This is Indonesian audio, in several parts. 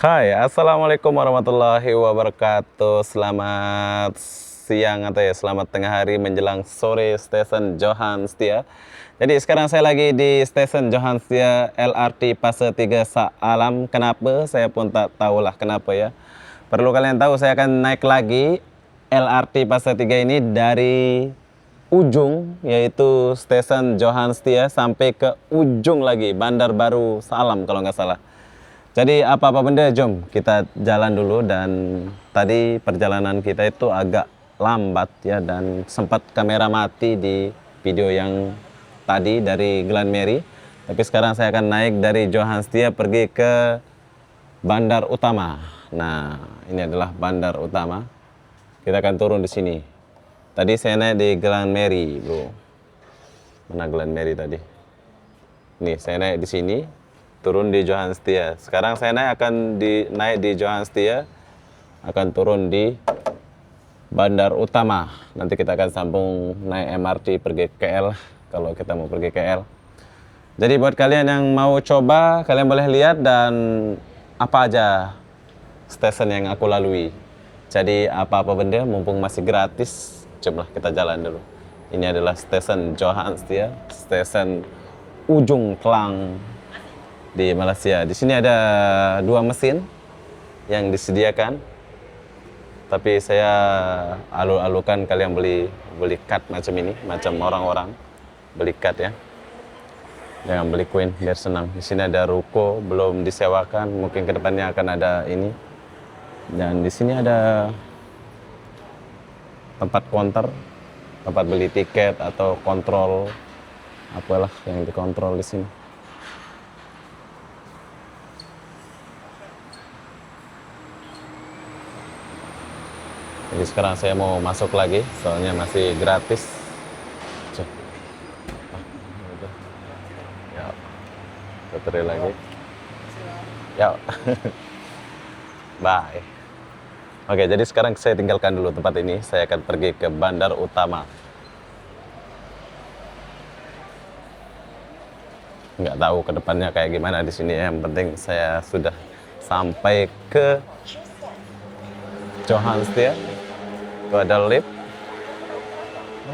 Hai, assalamualaikum warahmatullahi wabarakatuh. Selamat siang atau ya selamat tengah hari menjelang sore stasiun Johan Setia. Jadi sekarang saya lagi di stasiun Johan Setia LRT Fase 3 Saalam. Kenapa? Saya pun tak tahulah kenapa ya. Perlu kalian tahu saya akan naik lagi LRT Fase 3 ini dari ujung yaitu stasiun Johan Setia sampai ke ujung lagi Bandar Baru Saalam kalau nggak salah. Jadi apa-apa benda, jom kita jalan dulu. Dan tadi perjalanan kita itu agak lambat ya, dan sempat kamera mati di video yang tadi dari Glen Mary. Tapi sekarang saya akan naik dari Johan Setia pergi ke Bandar Utama. Nah, ini adalah Bandar Utama. Kita akan turun di sini. Tadi saya naik di Glen Mary, bro. Mana Glen Mary tadi? Nih, saya naik di sini. Turun di Johan Setia. Sekarang saya akan naik di Johan Setia, akan turun di Bandar Utama. Nanti kita akan sambung naik MRT pergi KL kalau kita mau pergi KL. Jadi buat kalian yang mau coba, kalian boleh lihat dan apa aja stasiun yang aku lalui. Jadi apa-apa benda mumpung masih gratis, cobalah kita jalan dulu. Ini adalah stasiun Johan Setia, stasiun ujung Klang di Malaysia. Di sini ada dua mesin yang disediakan, tapi saya alu-alukan kalian beli card macam ini, macam orang-orang beli card ya. Jangan beli koin biar senang. Di sini ada ruko belum disewakan, mungkin kedepannya akan ada ini. Dan di sini ada tempat counter, tempat beli tiket atau kontrol apalah yang dikontrol di sini. Jadi sekarang saya mau masuk lagi, soalnya masih gratis. Ya, puterin lagi. Ya, bye. Oke, jadi sekarang saya tinggalkan dulu tempat ini. Saya akan pergi ke Bandar Utama. Nggak tahu ke depannya kayak gimana di sini. Yang penting saya sudah sampai ke Johan Setia. Itu ada lift.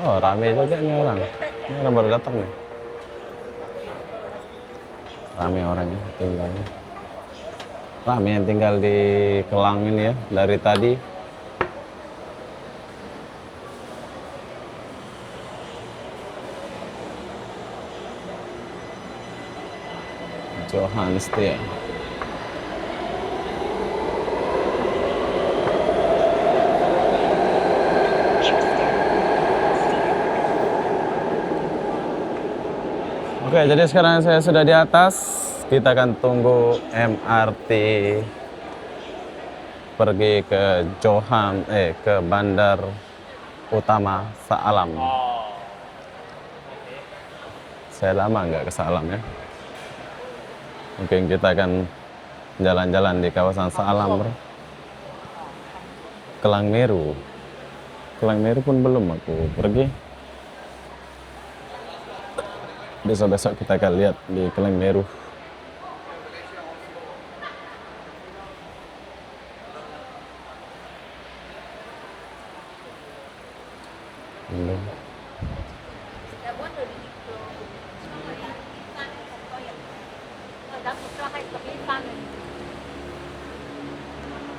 Oh, rame juga nih orang. Ini orang baru datang nih. Rame orangnya tinggalnya. Rame yang tinggal di Kelang ini ya dari tadi. Johan Setia. Oke, jadi sekarang saya sudah di atas. Kita akan tunggu MRT pergi ke ke Bandar Utama Saalam. Saya lama nggak ke Saalam ya. Mungkin kita akan jalan-jalan di kawasan Saalam, bro. Kelang Meru. Kelang Meru pun belum aku pergi. Besok-besok kita akan lihat di Kelang Meru. Belum.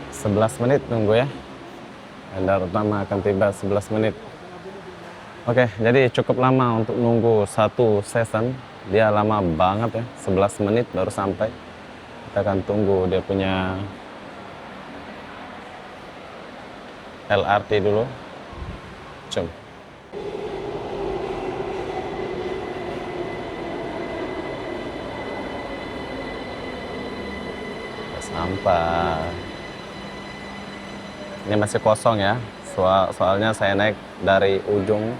Sebelas menit nunggu ya. Bandar Utama akan tiba 11 menit. Oke, jadi cukup lama untuk nunggu satu season. Dia lama banget ya, 11 menit baru sampai. Kita akan tunggu dia punya LRT dulu. Cum. Sampai. Ini masih kosong ya. Soalnya saya naik dari ujung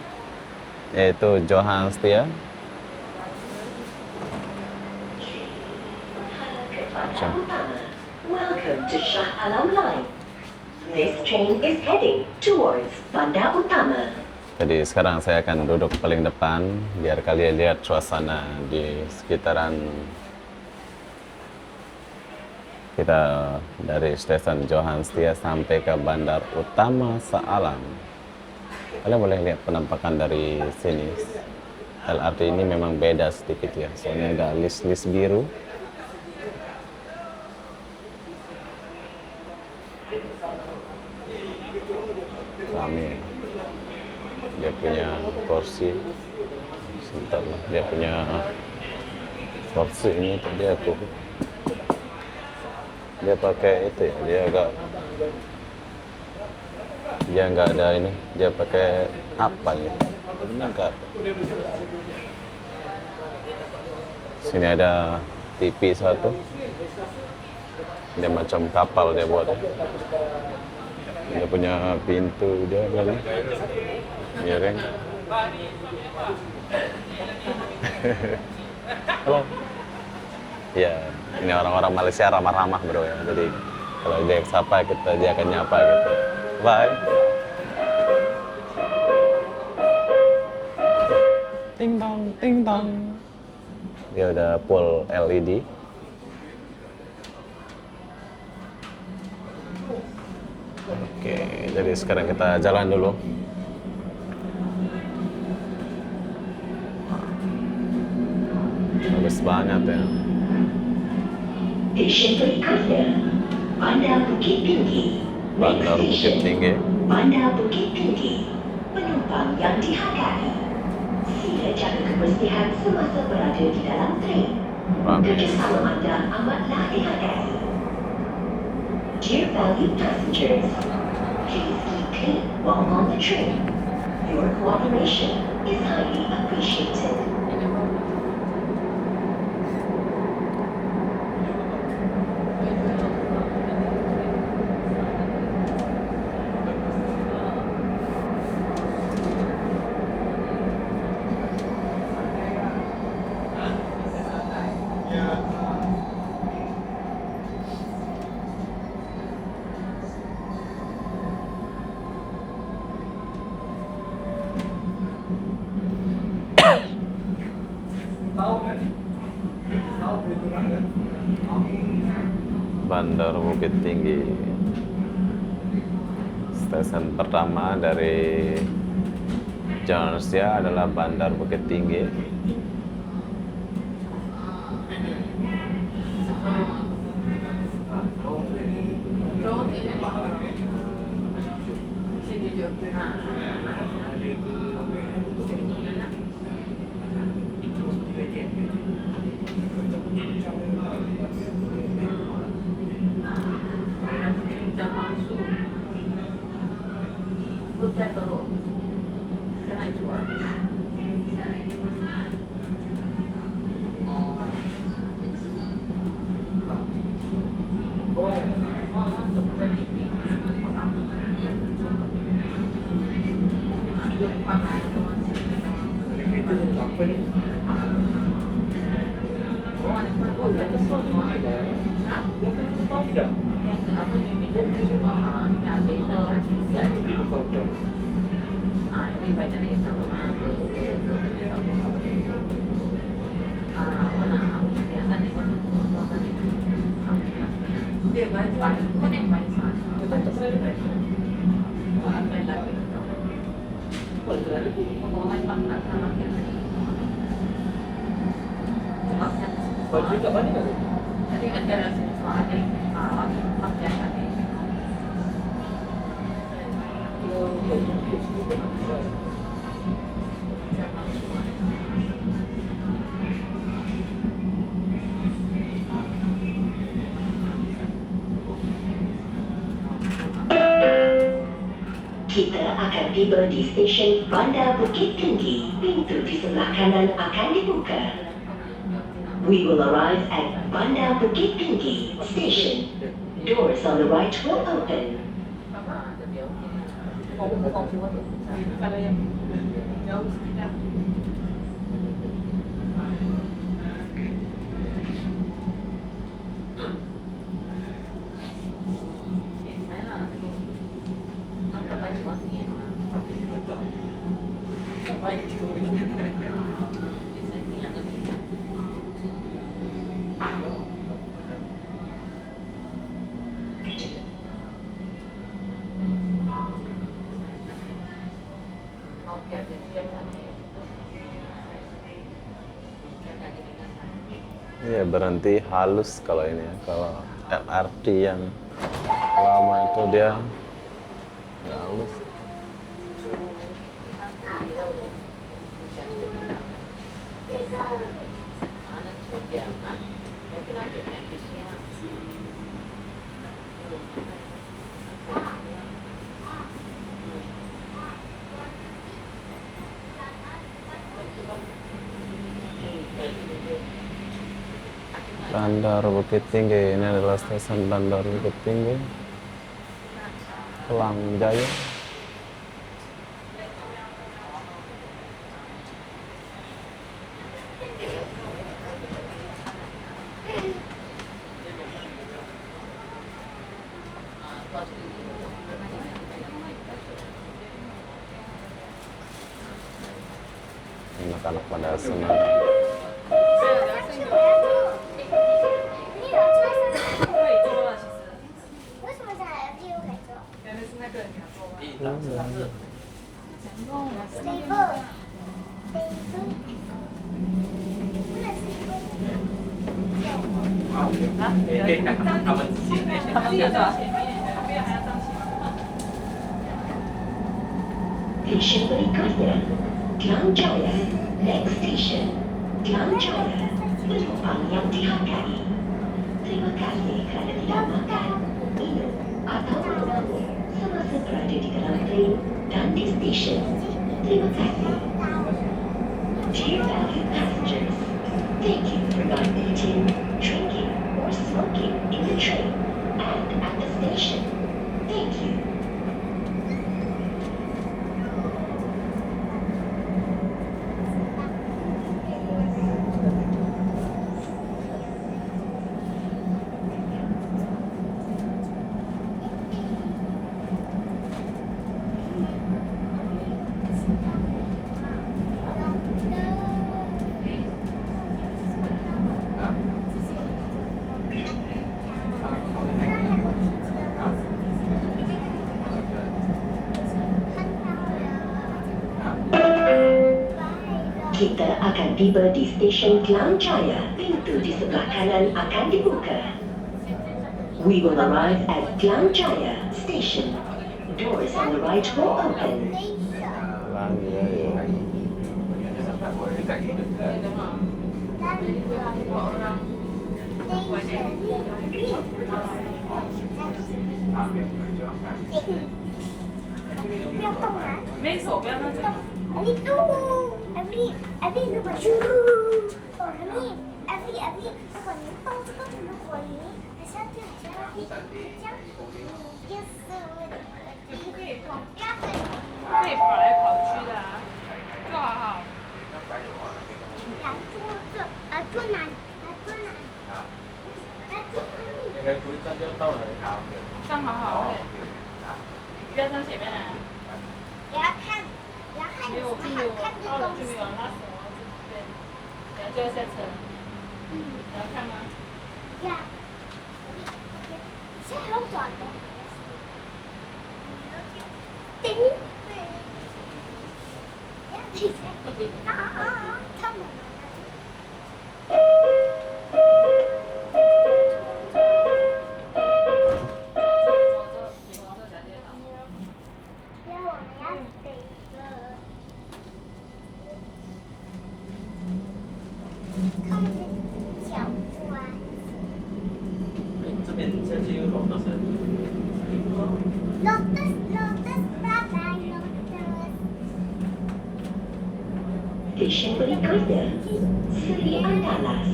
yaitu Johan Setia. Welcome to Shah Alam Line. This train is heading towards Bandar Utama. Jadi sekarang saya akan duduk paling depan biar kalian lihat suasana di sekitaran Kita dari stasiun Johan Setia sampai ke Bandar Utama Saalam. Kalian boleh lihat penampakan dari sini. LRT ini memang beda sedikit ya, soalnya ada list-list biru. Rame. Dia punya kursi. Sebentar lah, dia punya kursi ini tadi aku. Dia pakai itu ya, dia nggak ada ini, dia pakai apa ya? Enggak. Sini ada TV satu. Dia macam kapal dia buat. Dia punya pintu dia kali. Miring. Halo. Ya, ini orang-orang Malaysia ramah-ramah bro ya. Jadi kalau dia sapa dia akan nyapa gitu. Bye. Ting tong, ting tong. Dia udah full LED. Oke, jadi sekarang kita jalan dulu. Bagus banget ya. Stesen berikutnya, Bandar Bukit Tinggi. Bandar Next Bukit station, Tinggi. Bandar Bukit Tinggi. Penumpang yang dihargai, sila jaga kebersihan semasa berada di dalam tren. Kerjasama anda amatlah dihargai. Dear valued passengers, please keep clean while on the train. Your cooperation is highly appreciated. Bandar Bukit Tinggi. Stasiun pertama dari Jakarta adalah Bandar Bukit Tinggi. Kita akan tiba di stesen Bandar Bukit Tinggi. Pintu di sebelah kanan akan dibuka. We will arrive at Bandar Bukit Tinggi Station. Doors on the right will open. Iya, berhenti halus kalau ini ya. Kalau LRT yang lama itu dia nggak halus. Bandar Bukit Tinggi, ini adalah stasiun Bandar Bukit Tinggi, Kelang Jaya. Anak-anak pada senang. 为什么在 FG 又可以做？可以看他们之前那些。 Stesen berikutnya, Kelang Jaya. Next station, Kelang Jaya. Penumpang yang dihargai. Terima kasih kerana tidak makan, minum atau menunggu semasa berada di dalam train dan di stesen. Terima kasih. Dear valued passengers, thank you for not eating, drinking, or smoking in the train and at the station. Thank you. Kita akan tiba di stesen Kelang Jaya. Pintu di sebelah kanan akan dibuka. We will arrive at Kelang Jaya Station. Doors on the right will open. Kelang Jaya. Every 如果是every 如果你动这个如果你好像就这样就是就不可以动，不要对可以跑来跑去的啊，就好好。坐哪坐哪应该不会站就到了。站好好，不要站前面来。也要看有什么好看的东西。到了就没有拉手啊，对，然后就要下车。你要看吗？呀，现在好短的。叮，看我们。 这边下去有好多车。 Lotus, bye bye, Lotus. Stesen berikutnya, Sri Andalas.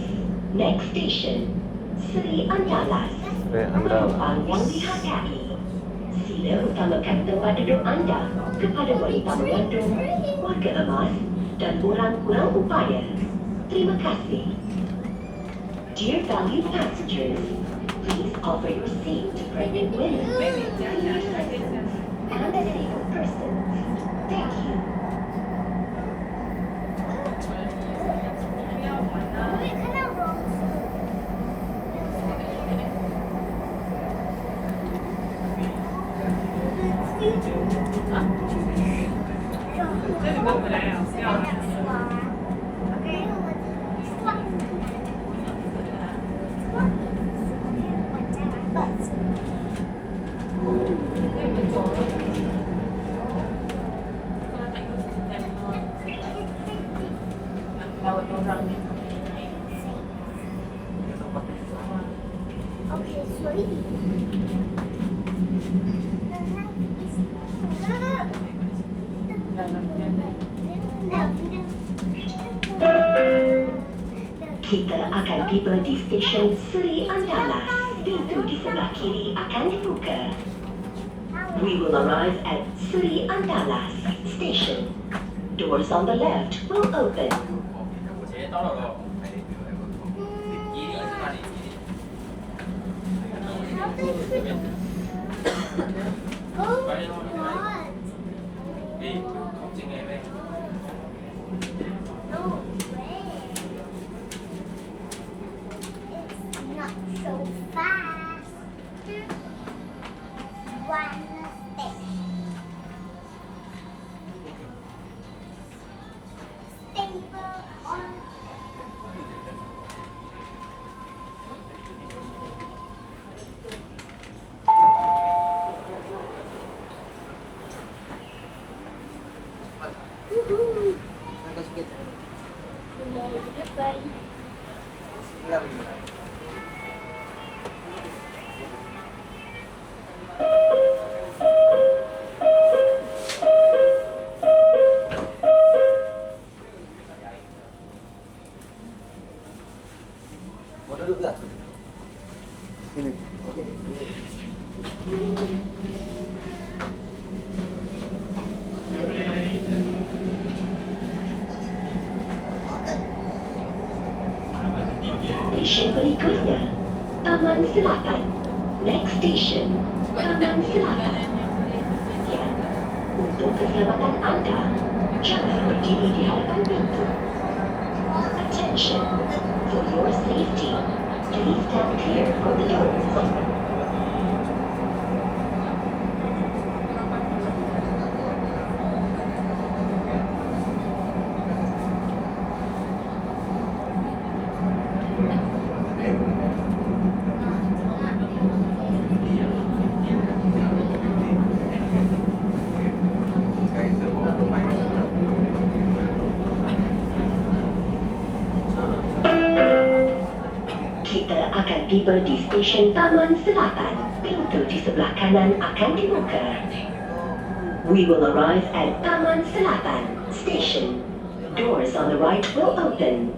Next station, Sri Andalas. Sri Andalas. Penumpang yang dihargai. Sila utamakan tempat duduk anda kepada wanita mengandung, warga emas dan orang kurang upaya. Terima kasih. Dear valued passengers, please offer your seat to pregnant women, senior citizens, and disabled persons. Thank you. 我也看到龙珠。这你们回来了，不要了。没有我 Sorry. Kita akan tiba di stesen Seri Andalas. Pintu di sebelah kiri akan dibuka. We will arrive at Seri Andalas Station. Doors on the left will open. 我直接到了咯。一零是哪里？ Oh, God. 诶，靠近诶咩？ No way. It's not so fast. One step. Stable on. Woohoo. Bye. Mau duduk tak? Sini. Stesen berikutnya, Taman Selatan. Next station, Taman Selatan. Ya, untuk keselamatan anda, jangan berdiri di hadapan pintu. Attention, for your safety, please stand clear from the doors. Kita akan tiba di stesen Taman Selatan. Pintu di sebelah kanan akan dibuka. We will arrive at Taman Selatan Station. Doors on the right will open.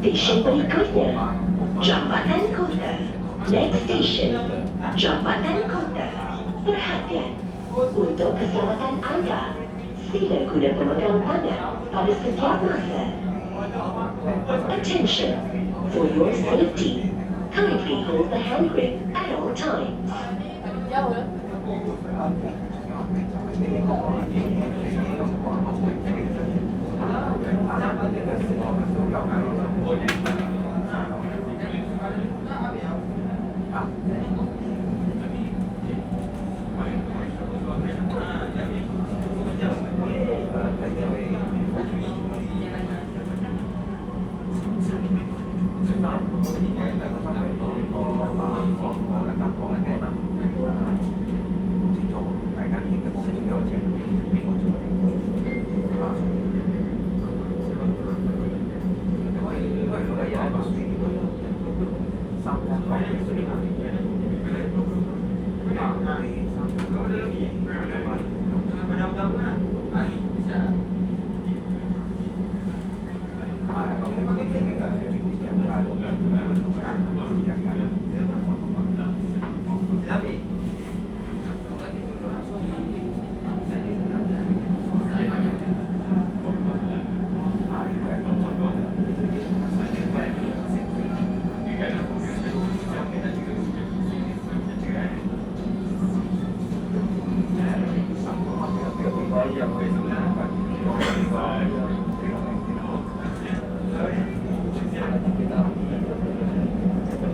Stesen berikutnya, Jambatan Kota. Next station, Jambatan Kota. Perhatian, untuk keselamatan anda, sila guna pemegang tangan pada setiap masa. Attention, for your safety, kindly hold the handbrake at all times. Jauh ya? Sampai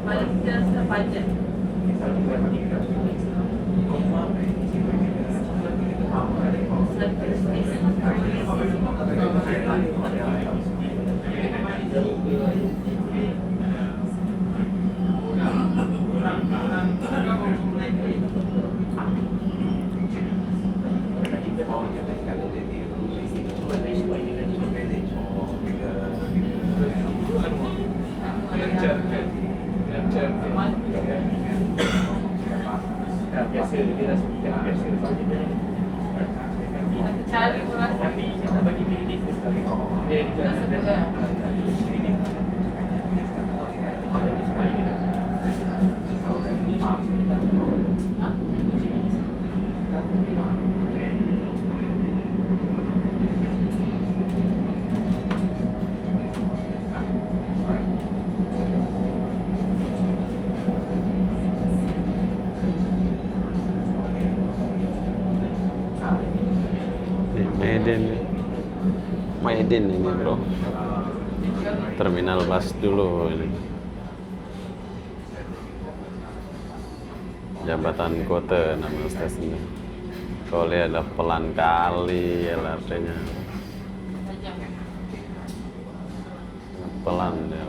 Paling tidak sepanjang. Cari orang Maiden ini bro, terminal bus dulu ini, jembatan kota nama stasiunnya. Kalau lihat ada pelan kali LRT-nya, pelan ya,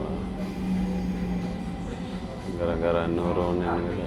gara-gara nurunin gitu.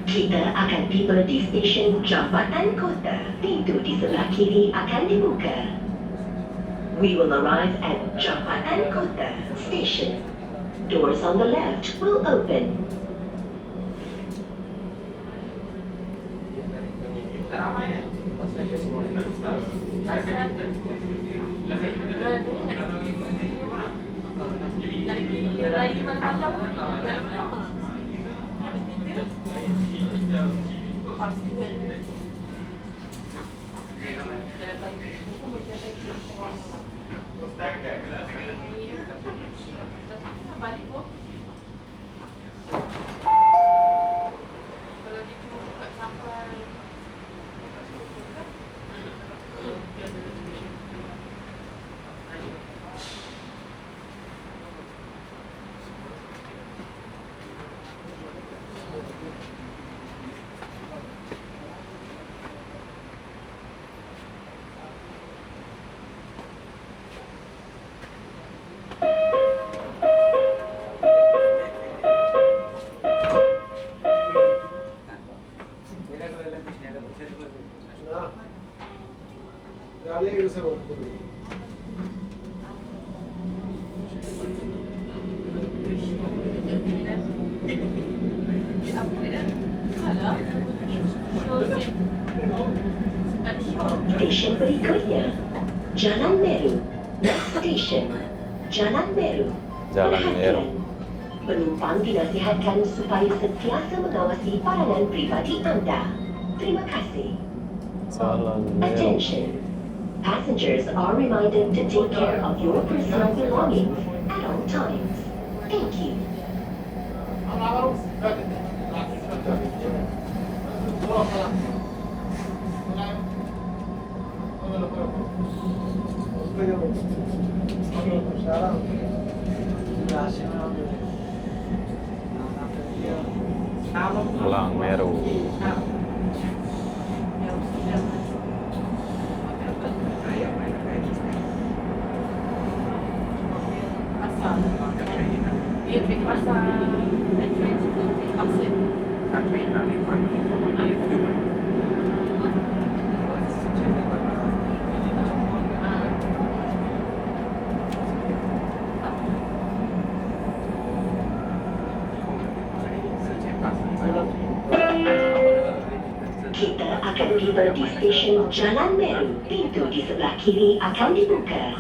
Kita akan tiba di stesen Jambatan Kota. Pintu di sebelah kiri akan dibuka. We will arrive at Jambatan Kota Station. Doors on the left will open. lagi malam-malam. Pasti balik kok. Kalau gitu buka sampai Stesen berikutnya, Jalan Meru. Next station, Jalan Meru. Jalan Meru. Penumpang dinasihatkan supaya sentiasa mengawasi barangan pribadi anda. Terima kasih. Jalan Meru. Attention. Passengers are reminded to take care of your personal belongings at all times. Thank you. Kelang Meru. Kita akan tiba di stesen Jalan Meru. Pintu di sebelah kiri akan dibuka.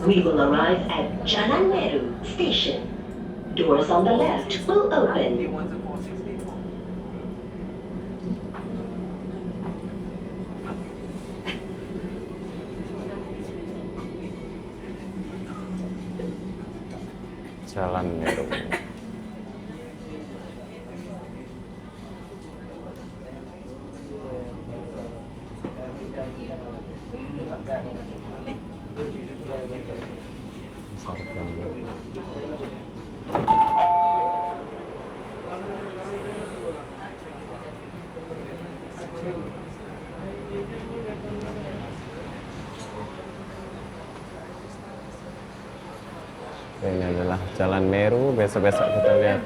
We will arrive at Jalan Meru Station. Doors on the left will open. Jalan Meru. Pasar Kelang. Ini adalah Jalan Meru. Besok-besok kita lihat.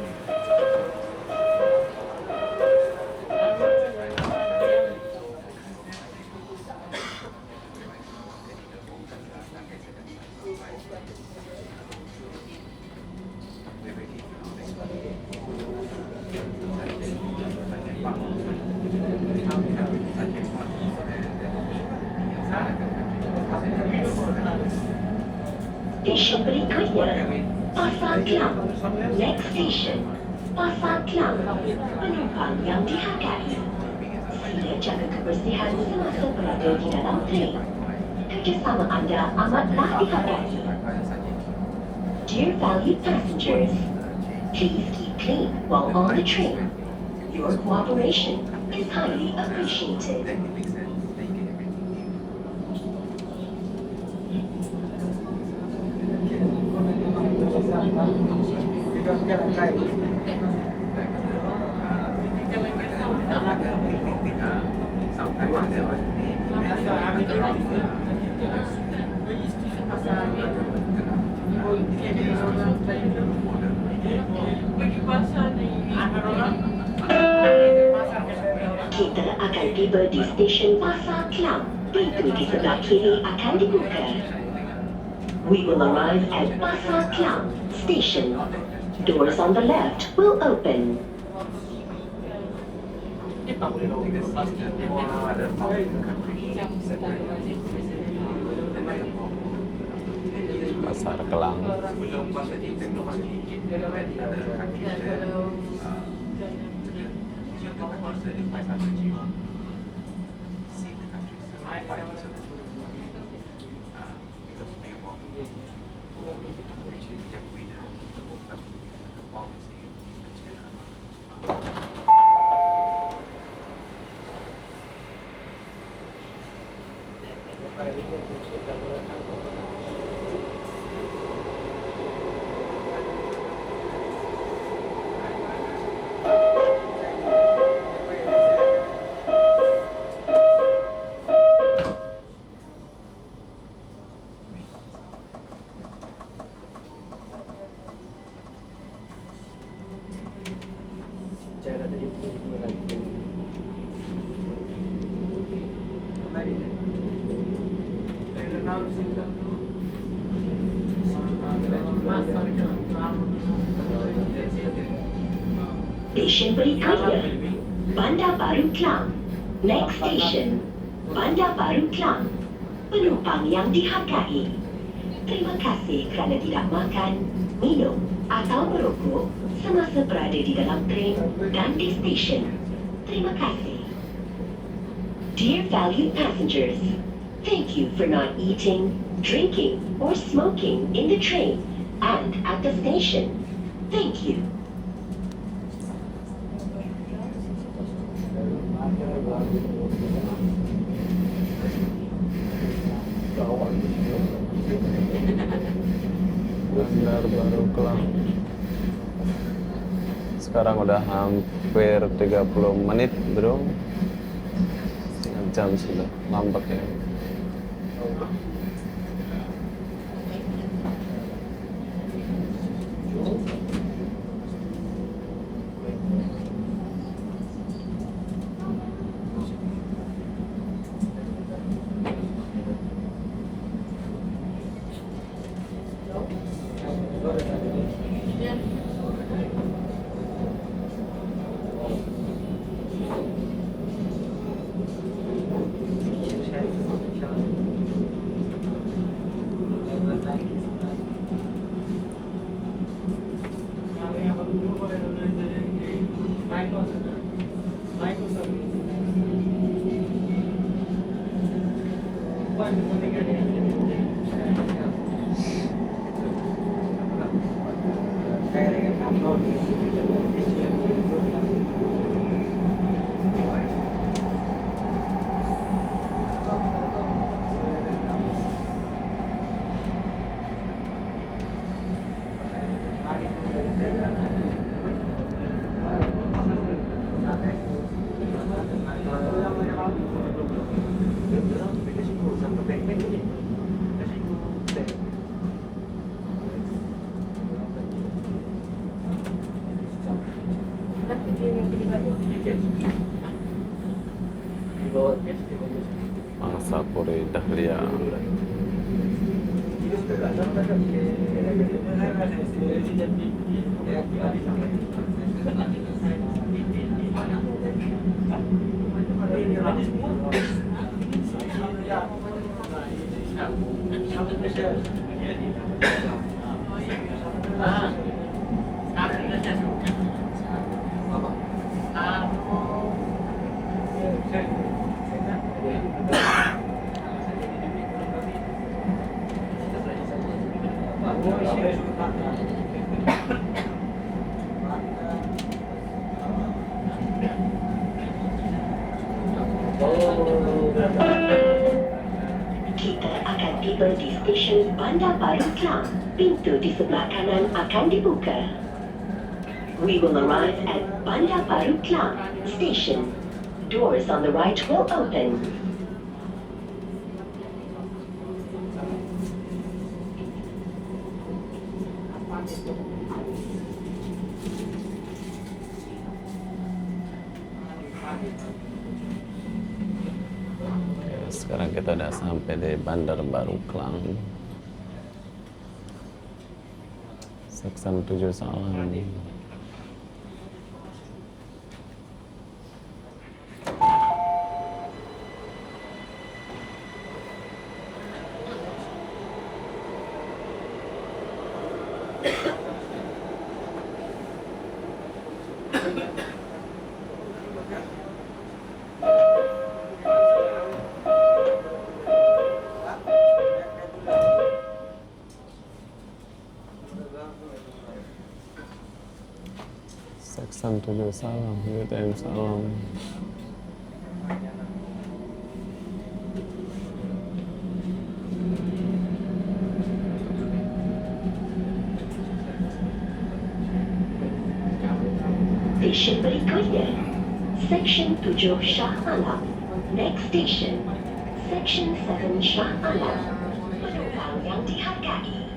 Stesen berikutnya, Pasar Kelang. Next station, Pasar Kelang. Penumpang yang dihargai, sila jaga kebersihan semasa berada di dalam tren. Kerjasama anda amatlah dihargai. Dear valued passengers, please keep clean while on the train. Your cooperation is highly appreciated. Kita akan tiba di stesen Pasar Kelang. Pintu di sebelah kiri akan dibuka. We will arrive at Pasar Kelang Station. Doors on the left will open. Pasar Kelang. Stesen berikutnya, Bandar Baru Kelang. Next station, Bandar Baru Kelang. Penumpang yang dihargai, terima kasih kerana tidak makan, minum atau merokok semasa berada di dalam tren dan di stesen. Terima kasih. Dear valued passengers, thank you for not eating, drinking, or smoking in the train and at the station. Thank you. Bandar Baru Kelang. sekarang udah hampir 30 menit bro. Setengah jam sudah lambat ya. Mangsa Puri Dahlia. Kita akan tiba di stesen Bandar Baru Klang. Pintu di sebelah kanan akan dibuka. We will arrive at Bandar Baru Klang Station. Doors on the right will open. Sekarang kita udah sampai di Bandar Baru Klang. Section 7 Salam. Section 7 Salam, UTM Salam. Stesen berikutnya, Section 7 Shah Alam. Next station, Section 7 Shah Alam. Penumpang yang dihargai,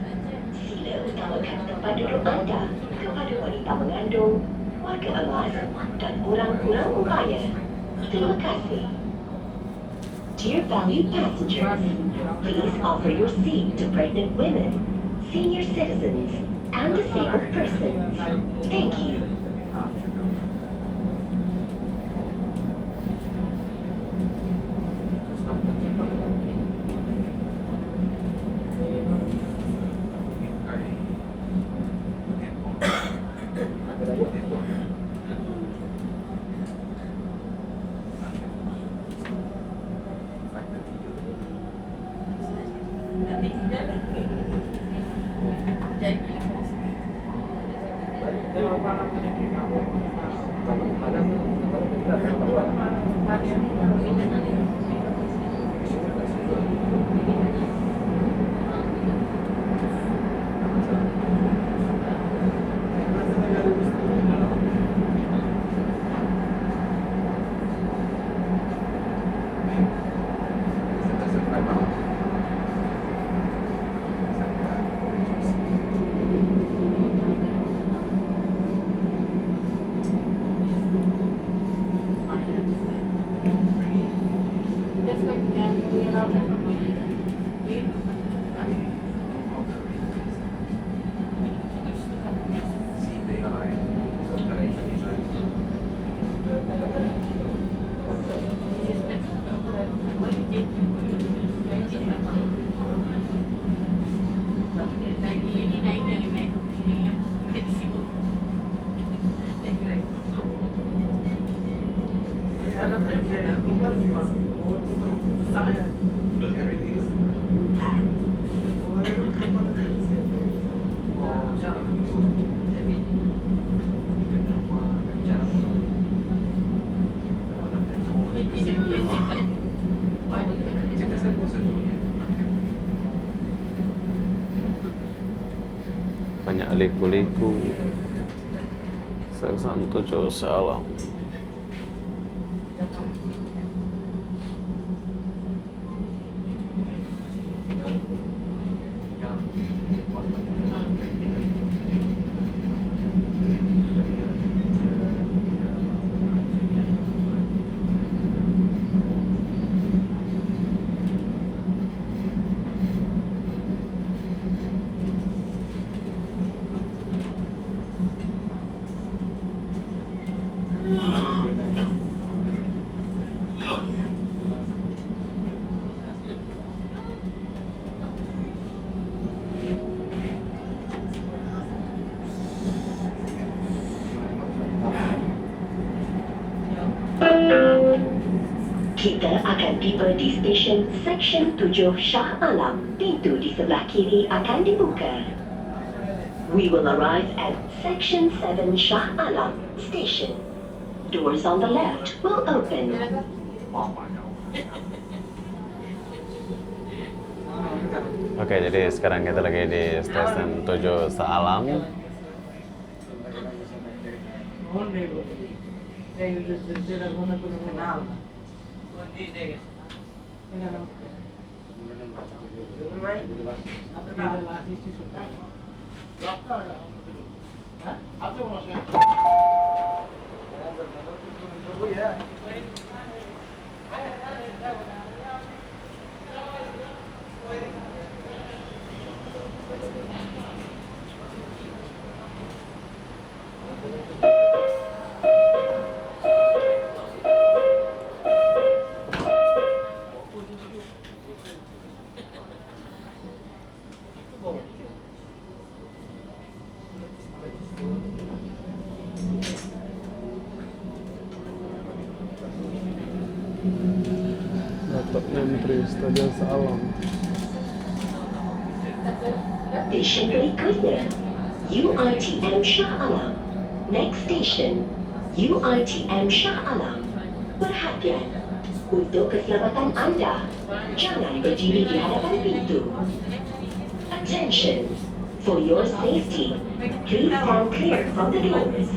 sila utamakan tempat duduk anda kepada wanita mengandung, warga emas dan orang kurang upaya. Terima kasih. Dear valued passengers, please offer your seat to pregnant women, senior citizens, and disabled persons. Thank you. Banyak liku-liku. Stesen 7 Sealam. Kita akan tiba di stesen Seksyen 7 Shah Alam. Pintu di sebelah kiri akan dibuka. We will arrive at Section 7 Shah Alam Station. Doors on the left will open. Oke, jadi sekarang kita lagi di stesen 7 Sealam. Dapat Menteri Stadion Sealam. Station berikutnya, UiTM Shah Alam. Next station, UiTM Shah Alam. Perhatian, untuk keselamatan anda, jangan berdiri di hadapan pintu. Attention, for your safety, please stand clear from the doors.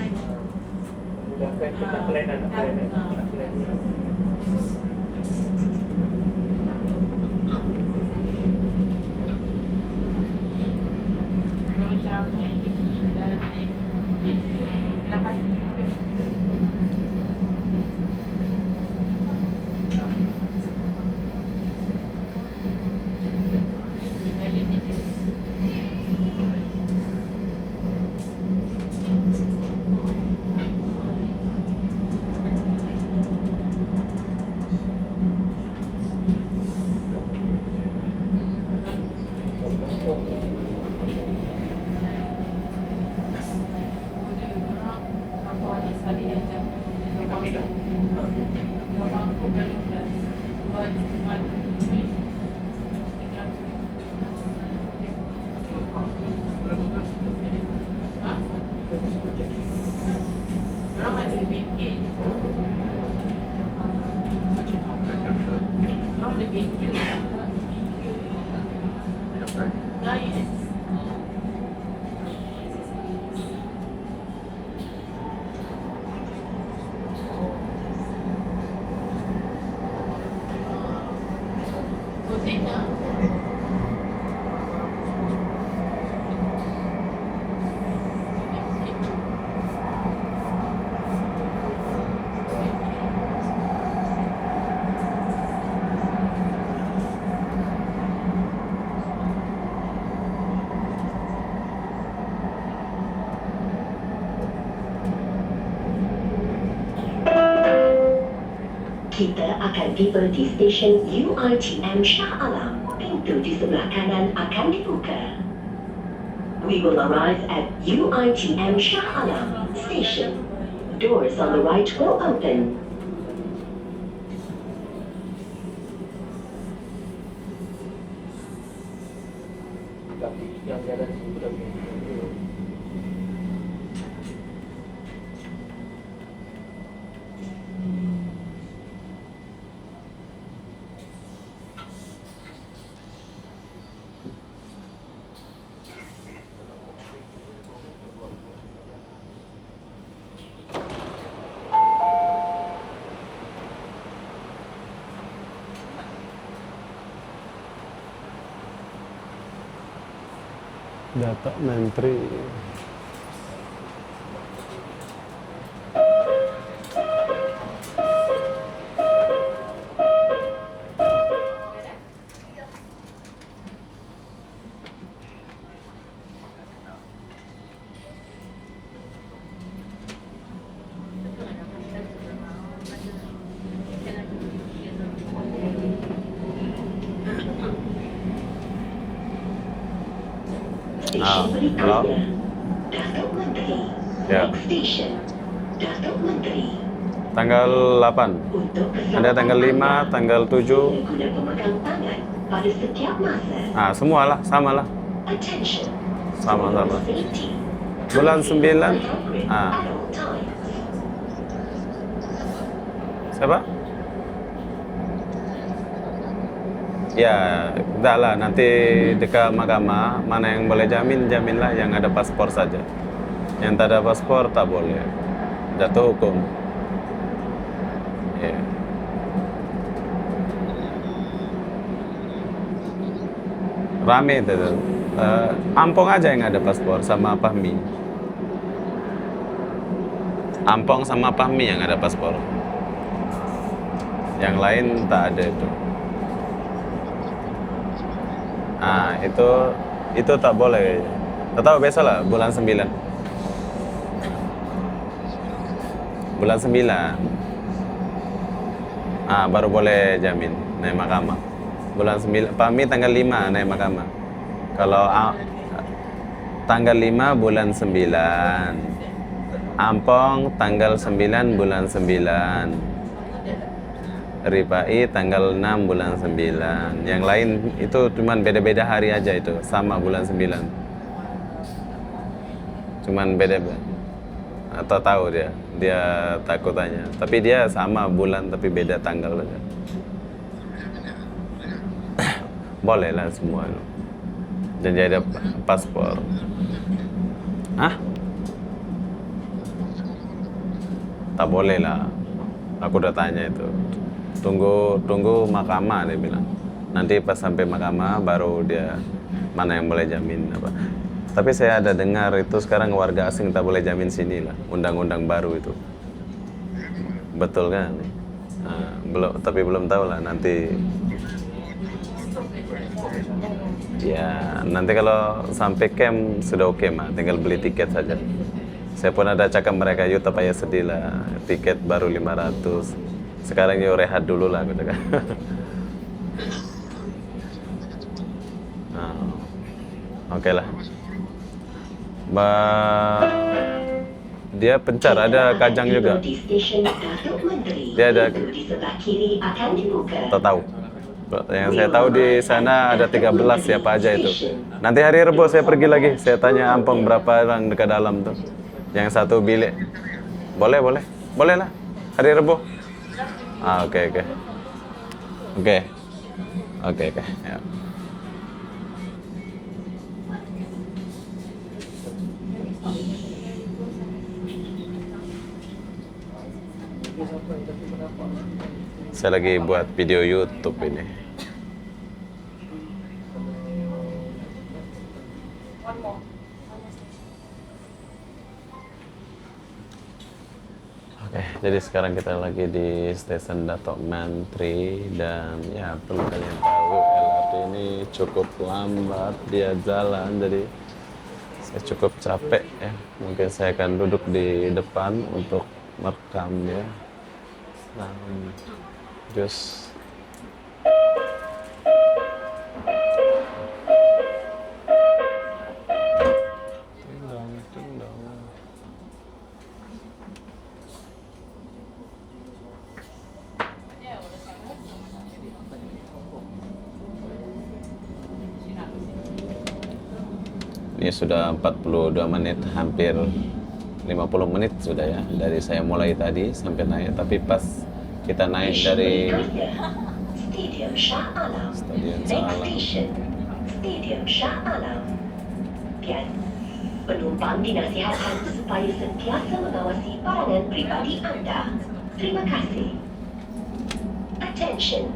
Kita akan tiba di stesen UiTM Shah Alam. Pintu di sebelah kanan akan dibuka. We will arrive at UiTM Shah Alam Station. Doors on the right will open. Datuk Menteri. Stesen halo. berikutnya, Datuk Menteri. Ya. Next station, Datuk Menteri. Tanggal 8. Untuk Ada tanggal 5, tanggal 7. guna pemegang tangan pada setiap masa. Ah, semualah, samalah. Attention. Sama-sama. Safety. Bulan 9. Ah, At all times. siapa? Ya, enggak lah. Nanti dekat mahkamah, mana yang boleh jamin, jaminlah yang ada paspor saja. Yang tak ada paspor, tak boleh. Jatuh hukum. Ya. Rame itu. Ampong aja yang ada paspor sama Pahmi. Ampong sama Pahmi yang ada paspor. Yang lain tak ada itu. Ah, itu tak boleh. Tak tahu biasa lah bulan 9. Bulan 9. Ah, baru boleh jamin naik mahkamah. Bulan 9, Pahmi tanggal 5 naik mahkamah. Kalau tanggal 5 bulan 9. Ampong tanggal 9 bulan 9. Ripai tanggal 6 bulan 9. Yang lain itu cuman beda-beda hari aja itu, sama bulan 9. Cuman beda. Atau tahu dia takut tanya. Tapi dia sama bulan tapi beda tanggal aja. Boleh lah semua. Jadi ada paspor. Hah? Tak boleh lah. Aku udah tanya itu. Tunggu mahkamah dia bilang. Nanti pas sampai mahkamah baru dia mana yang boleh jamin apa. Tapi saya ada dengar itu sekarang warga asing tak boleh jamin sini lah. Undang-undang baru itu. Betul kan? Tapi belum tahu lah nanti. Ya, nanti kalau sampai camp sudah oke mah, tinggal beli tiket saja. Saya pun ada cakap mereka, yuk tak payah sedih lah, tiket baru 500. Sekarang yuk rehat dulu lah, gitu kan. Oke lah. Dia pencar, ada kajang juga. Di stesen Datuk Menteri. Dia ada. Di sebelah kiri akan dibuka. Tak tahu. Yang saya tahu di sana ada 13 siapa aja itu. Nanti hari Rebo saya pergi lagi. Saya tanya Ampong berapa orang dekat dalam tuh. Yang satu bilik. Boleh lah. Hari Rebo. Oke. Ya. Saya lagi buat video YouTube ini. Oke, jadi sekarang kita lagi di stesen Datuk Menteri dan ya perlu kalian tahu LRT ini cukup lambat dia jalan, jadi saya cukup capek ya. Mungkin saya akan duduk di depan untuk merekam ya. Nah, just ting dong. Ini sudah 42 menit, hampir 50 menit sudah ya dari saya mulai tadi sampai naik. Tapi pas kita naik dari Stadium Shah Alam. Stadium Shah Next Alam. station, Stadium Shah Alam. Dan penumpang dinasihatkan supaya sentiasa mengawasi barangan pribadi anda. Terima kasih. Attention.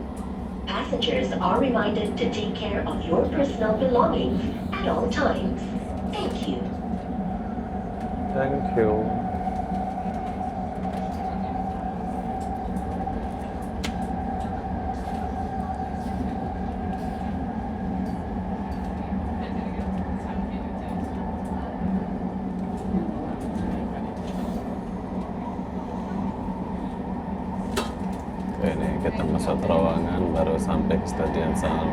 Passengers are reminded to take care of your personal belongings at all times. Thank you. Oke, ini kita masuk terowongan baru sampai ke Stadion Salm.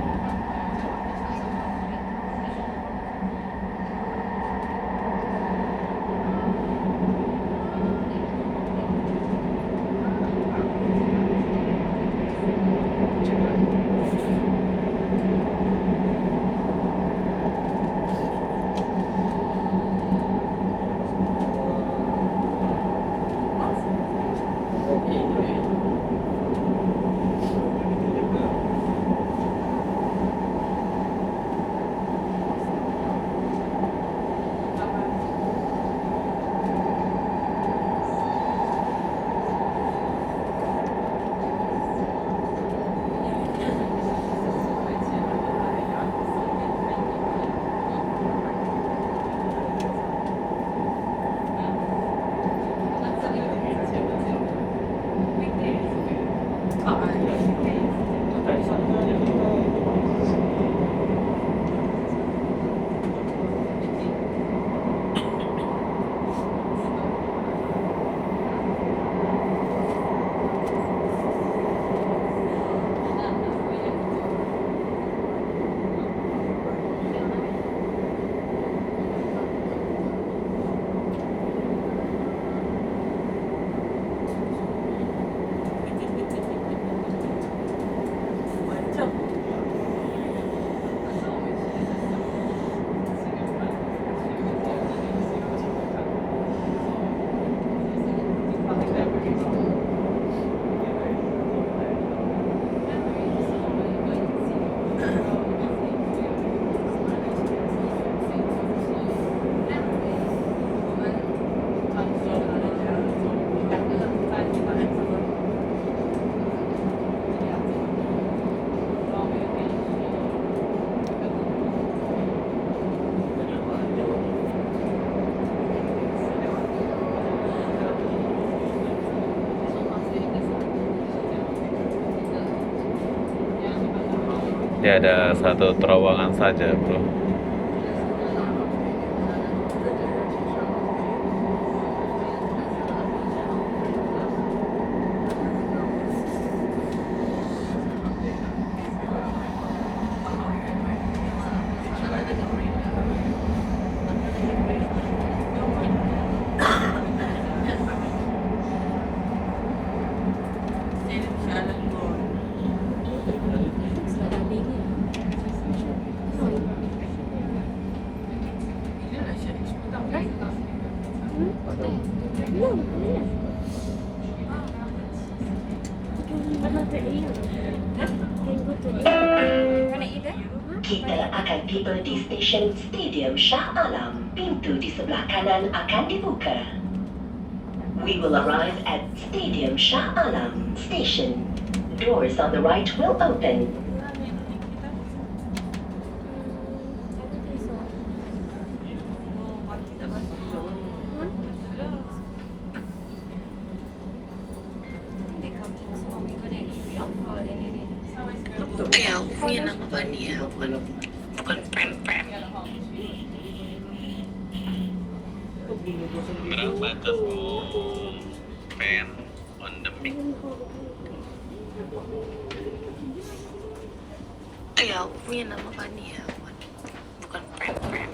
Dia ada satu terowongan saja, bro. Kita akan tiba di stesen Stadium Shah Alam. Pintu di sebelah kanan akan dibuka. We will arrive at Stadium Shah Alam Station. Doors on the right will open. Ya, aku punya nama Vania, bukan Pem-Pem. Berapa tuh pen on the mic? Ya, aku punya nama Vania, bukan Pem-Pem.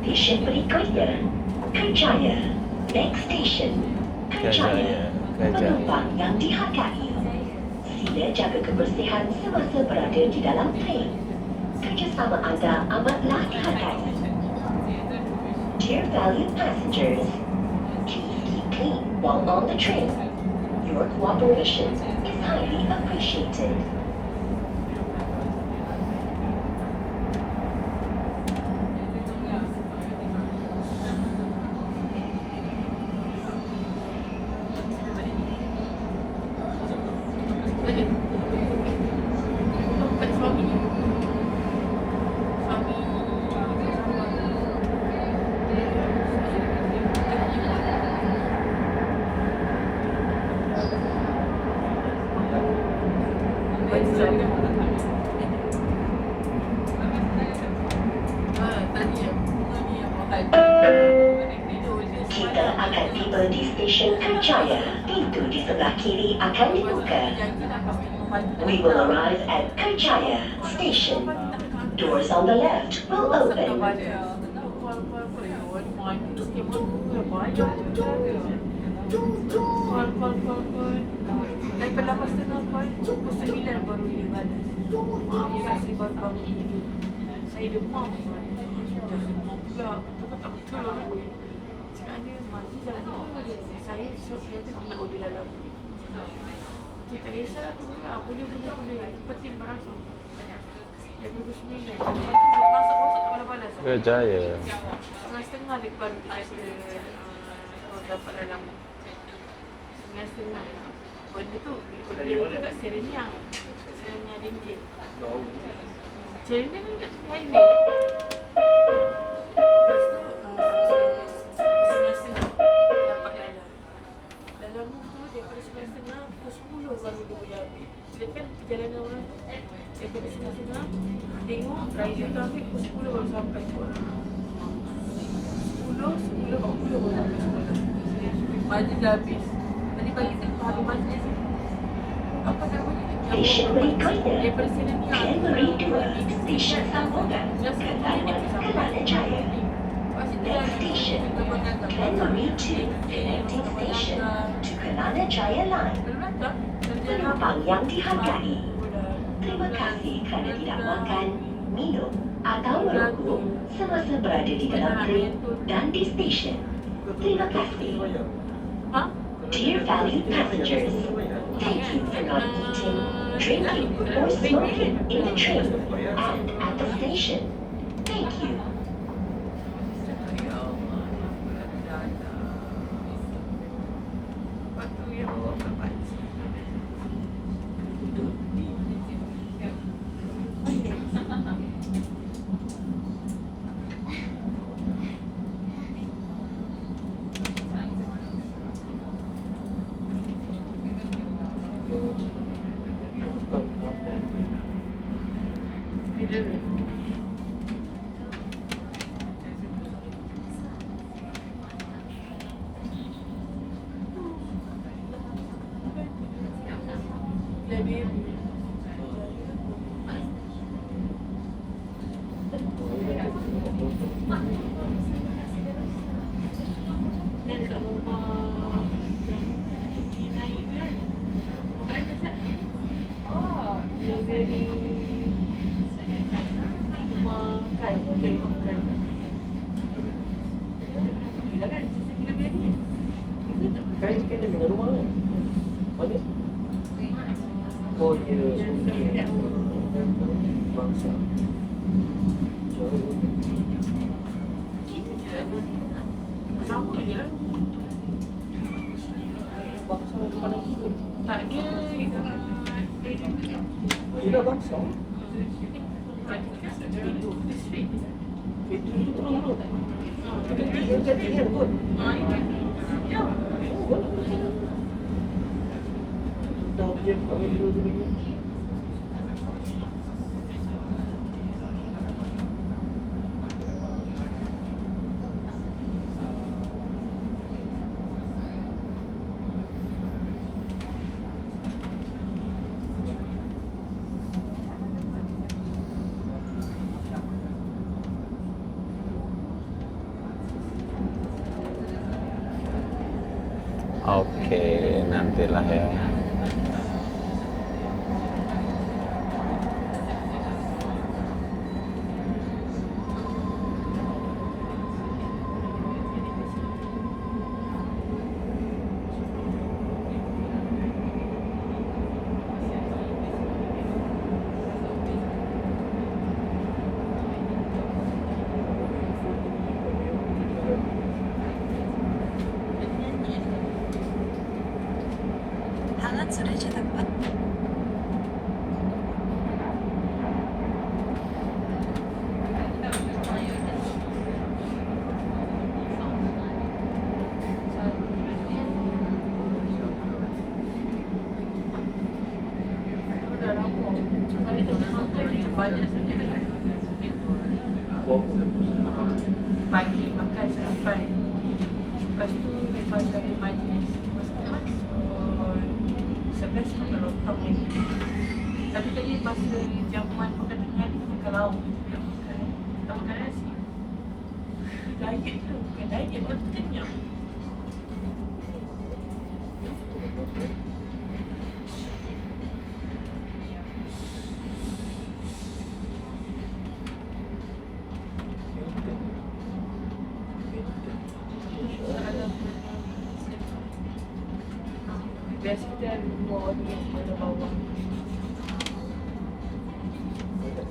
Stesen berikutnya, Kerjaya. Next station, Kerjaya. Penumpang yang dihargai, sila jaga kebersihan semasa berada di dalam tren. Kerjasama anda amatlah dihargai. Dear valued passengers, please keep clean while on the train. Your cooperation is highly appreciated. Kita akan tiba di stesen Kerjaya. Pintu di sebelah kiri akan dibuka. We will arrive at Kerjaya Station. Doors on the left will open. Daripada lepas tengah pukul 9 baru dia balas. Saya baru bangun tidur. Saya demam. Dah demam pula. Betul tak betul lah. Cakap dia mati jalan ni. Saya kata nak order dalam. Dia tak kisah aku pula. Boleh. Penting barang tu. Dia pukul 9. Lepas tu masuk tak balas-balas. Kerjaya. 9:30 dia baru kita dapat dalam 9:30. Benda tu dia kat Serenia ringgit. Serenia kan kat highway. Lepas tu 9:30 dapat dalam tu daripada 9:30 pukul 10 baru dia boleh habis. Dia kan perjalanan orang tu daripada 9:30 tengok driver tu ambil pukul 10 baru sampai tu. 10 baru sampai sekolah. Baju dah habis. Tadi pagi tengok hari majlis. Apa namanya? Stesen berikutnya, Daripada Serenia. Kenmeri 2, Stesen Sambungan, Kelana Jaya. Next station, Kenmeri 2, connecting station to Kelana Jaya Line. Penumpang yang dihargai, terima kasih kerana tidak makan, minum atau merokok semasa berada di dalam tren dan di stesen. Terima kasih. Dear valued passengers, thank you for not eating, drinking, or smoking in the train and at the station. Thank you. Kain dengan rumah kan? Mana? Oh ya, bangsa. Sama je lah. Bangsa mana tu? Tak dia Sudah bangsa. itu terus tu. Dia jadi dia kot. ya. Dah dia kami dulu. Oke, nantilah ya. Alat sudah cetak Pak. Udah lama. Kali itu sampai macam banyak saja. Pagi makan sampai. Lepas tu lepas dari majlis masuk 11 makan lontong lagi. Tapi tadi masa jamuan makan tengah ni makan lauk. Tak makan nasi. Diet tu bukan diet, orang tu kenyang. Biasa kita ada dua orang yang pada bawah. Kita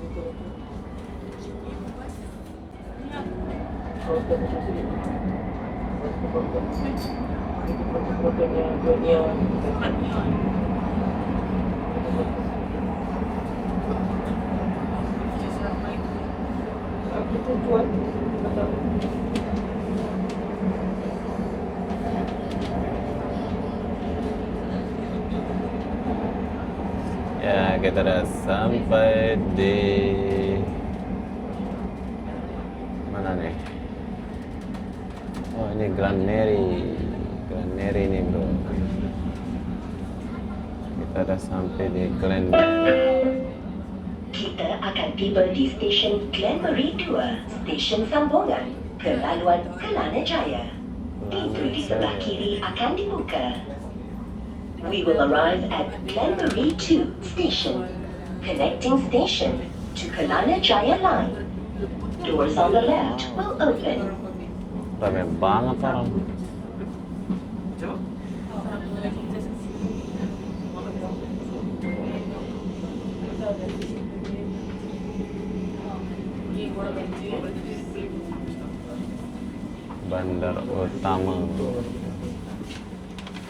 jual atau Ya, kita udah sampai di mana nih? Oh, ini Grand Mary. Grand Mary nih, bro. Kita udah sampai di Grand Mary. Kita akan tiba di stesen Glen Marie 2, stesen sambungan ke laluan Kelana Jaya. Pintu di sebelah kiri akan dibuka. We will arrive at Glen Marie 2 station, connecting station to Kelana Jaya line. Doors on the left will open. Rame banget orang. Bandar Utama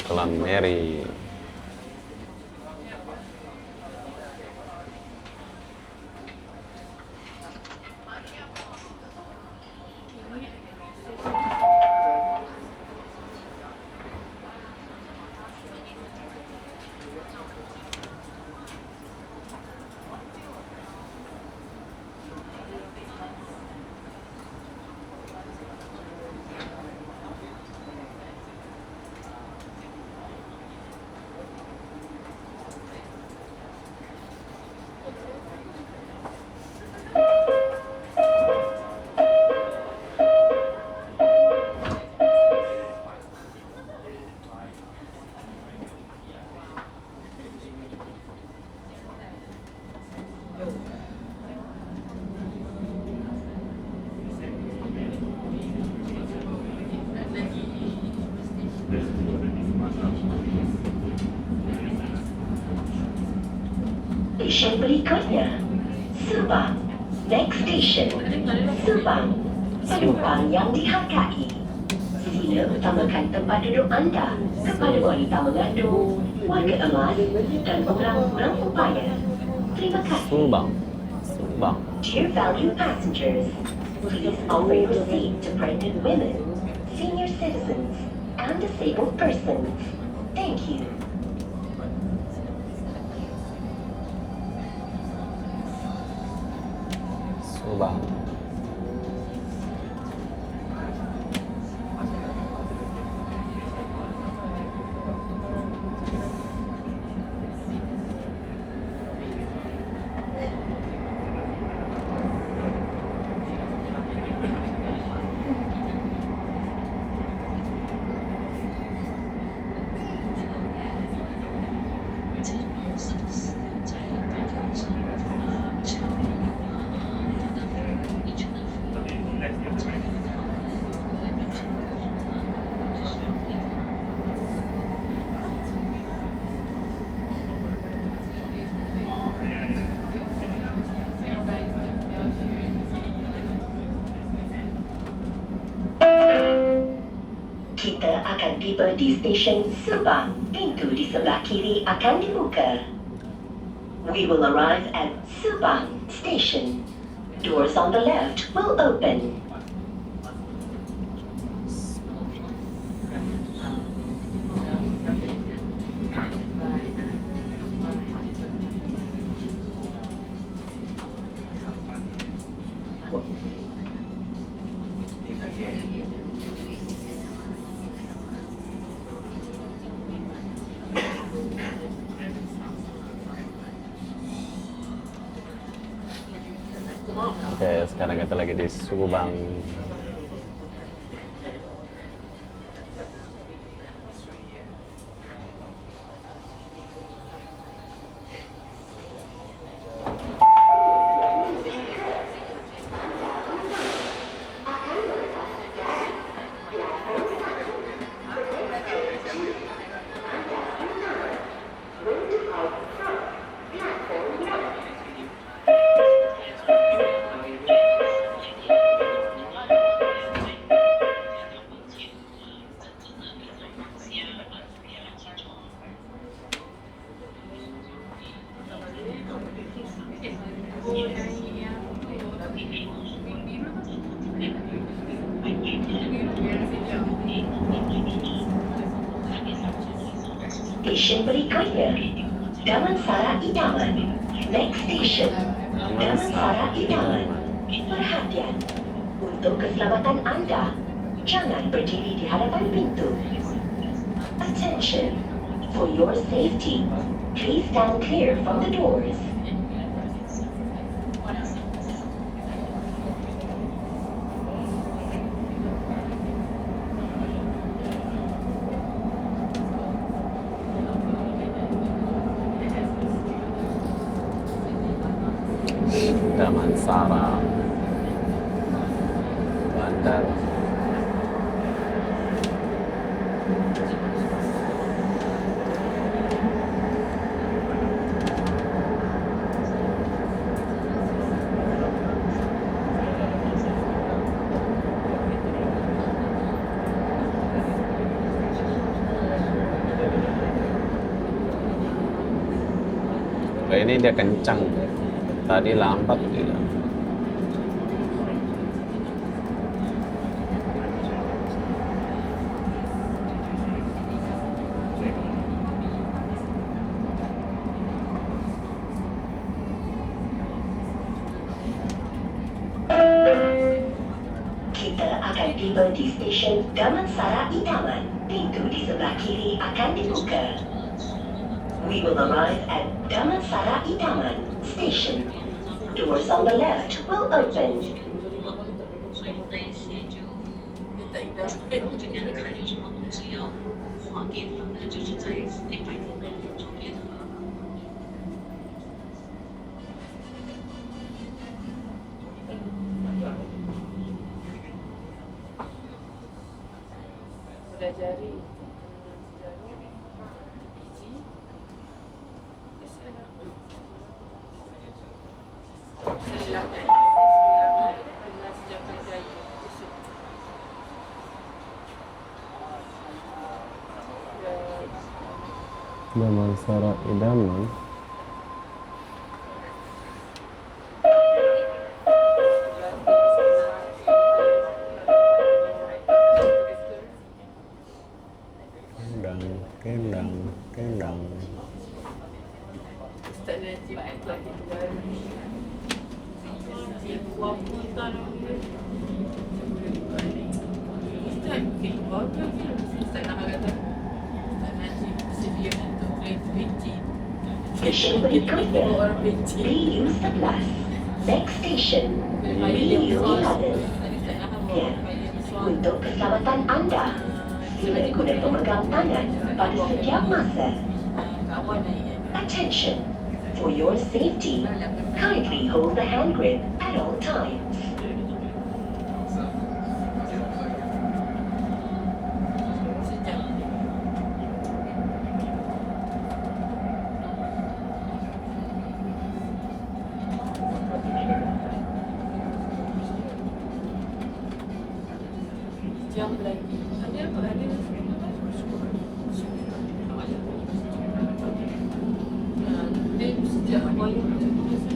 Glen Mary. Stesen berikutnya, Subang. Next station, Subang. Penumpang yang dihargai, sila utamakan tempat duduk anda kepada wanita mengandung, warga emas dan orang-orang upaya. Terima kasih. Subang. Dear valued passengers, please offer your seat to pregnant women, senior citizens, and disabled persons. Thank you. Subang. Kita akan tiba di stesen Subang. Pintu di sebelah kiri akan dibuka. We will arrive at Subang Station. Doors on the left will open. Oke, sekarang kita lagi di Subang. Stesen berikutnya, Damansara Idaman. Next station, Damansara Idaman. Perhatian, untuk keselamatan anda, jangan berdiri di hadapan pintu. Attention, for your safety, please stand clear from the doors. Damansara Bandar. Ini dia kencang, tadi lambat dia. Kita akan tiba di stesen Damansara Idaman. Pintu di sebelah kiri akan dibuka. We will arrive at Damansara Idaman Station. Doors on the left will open. 我这边的看有什么东西要换地方的，就是在那边做别的。 Pelajari Damansara Idaman. Kendang. Ustaz Najib lagi baru. Ibu apa tak nak Ustaz baru Ustaz nak kata Ustaz Najib sedia untuk benci. Stesen berikutnya, BU11. Next station, BU11. Ya, untuk keselamatan anda, sila guna pemegang tangan pada setiap masa. Attention, for your safety, kindly hold the hand grip at all times. Jam lagi. Ada dia apa? Ada dia sejak awal macam tu biasa.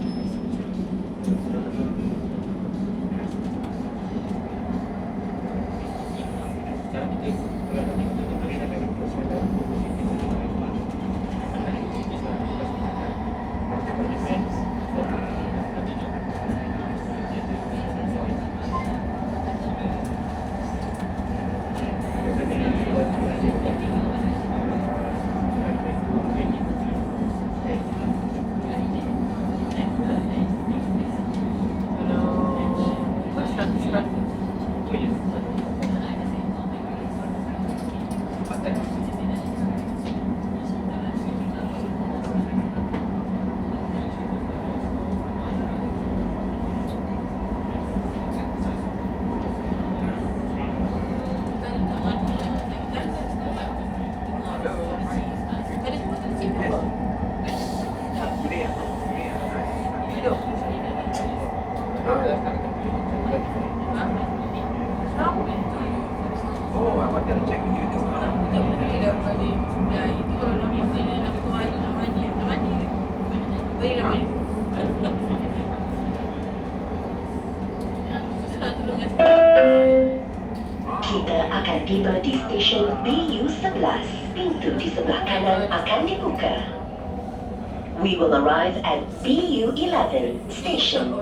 Oh, I wanted to check with you just now. Kita akan tiba di stesen BU11. Pintu di sebelah kanan akan dibuka. We will arrive at BU11 station.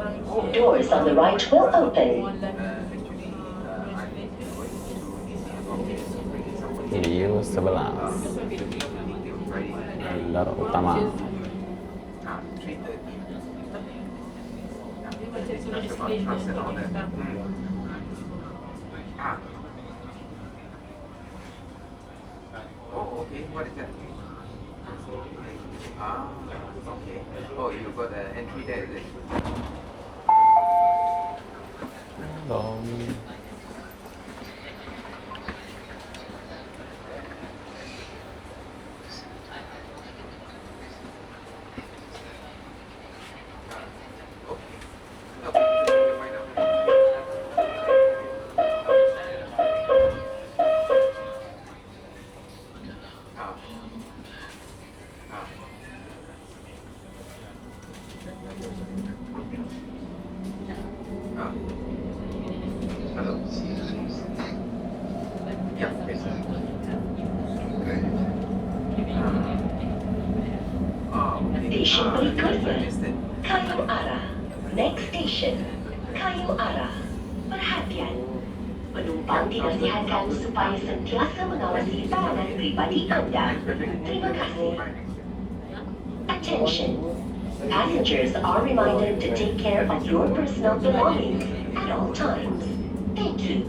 Doors on the right will open. BU 11 bandar utama. Oh, okay. What is that? Ah, okay. Oh, you got an entry there, is it? Hello. Yeah, yes. Station berikutnya, Understand. Kayu Arah. Next station, Kayu Arah. Perhatian, penumpang dinasihatkan supaya sentiasa mengawasi barangan pribadi anda. Terima kasih. Attention. Passengers are reminded to take care of your personal belongings at all times. Thank you.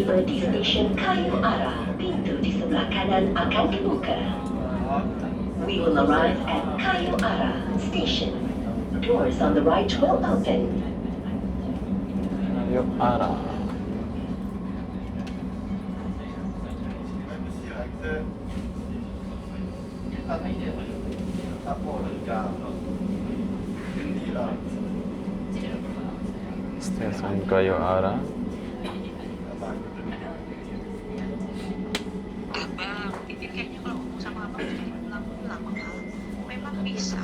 tiba di stesen Kayu Ara, pintu di sebelah kanan akan dibuka. We will arrive at Kayu Ara Station. Doors on the right will open. Yuk arah. Stesen Kayu Ara. Abang, ini kayaknya kalau ngomong sama abang jadi pulang-pulang mahal. Memang bisa.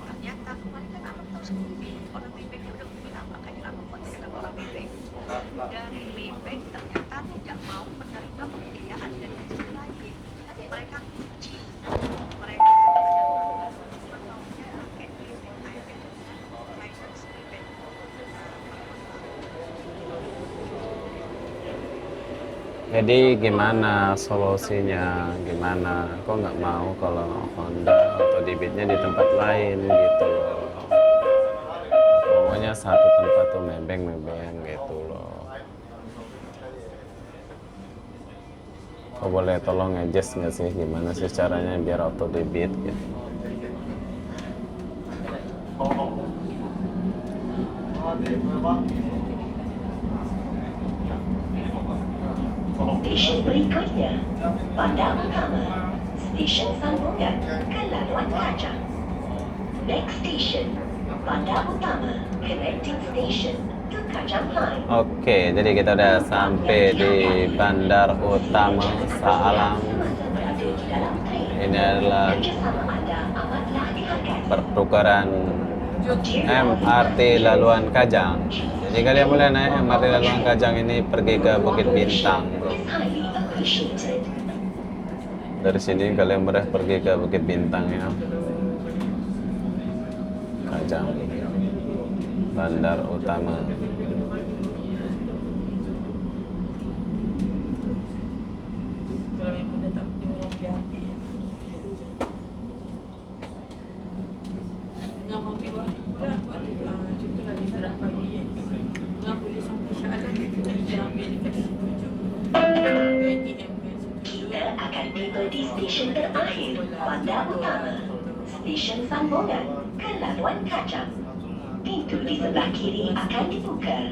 Ternyata kemarin kan abang tahu sendiri. Orang Maybank udah bilang makanya abang kontak dengan orang Maybank. Dari Maybank ternyata tidak mau menerima pembiayaan dari agensi lain. Mereka kunci. Mereka maunya pakai Maybank aja dengan license Maybank. Jadi gimana solusinya? Gimana? Kok nggak mau kalau Honda atau debitnya di tempat lain gitu loh? Pokoknya satu tempat tuh Maybank gitu loh. Kok boleh tolong adjust nggak sih? Gimana sih caranya biar auto debit gitu? Stesen berikutnya, Bandar Utama, Stesen Sambungan ke Laluan Kajang. Next station, Bandar Utama, connecting station to Kajang Line. Oke, jadi kita udah sampai di Bandar Utama Saalam. Ini adalah Kerjasama anda amatlah dihargai. pertukaran MRT Laluan Kajang. Jadi kalian boleh naik MRT Laluan Kajang ini pergi ke Bukit Bintang, bro. Is highly appreciated. Dari sini kalian boleh pergi ke Bukit Bintang ya. Kajang, Bandar Utama. Kalau yang benda tak punya orang hati. Dengan mobil pula buat contohlah dia gerak pagi kan. Dengan boleh sampai Syahada dia ambil dekat situ je. ATM kan situ. Kita akan tiba di stesen terakhir, Bandar Utama, Stesen Sambungan ke Laluan Kajang. Pintu di sebelah kiri akan dibuka.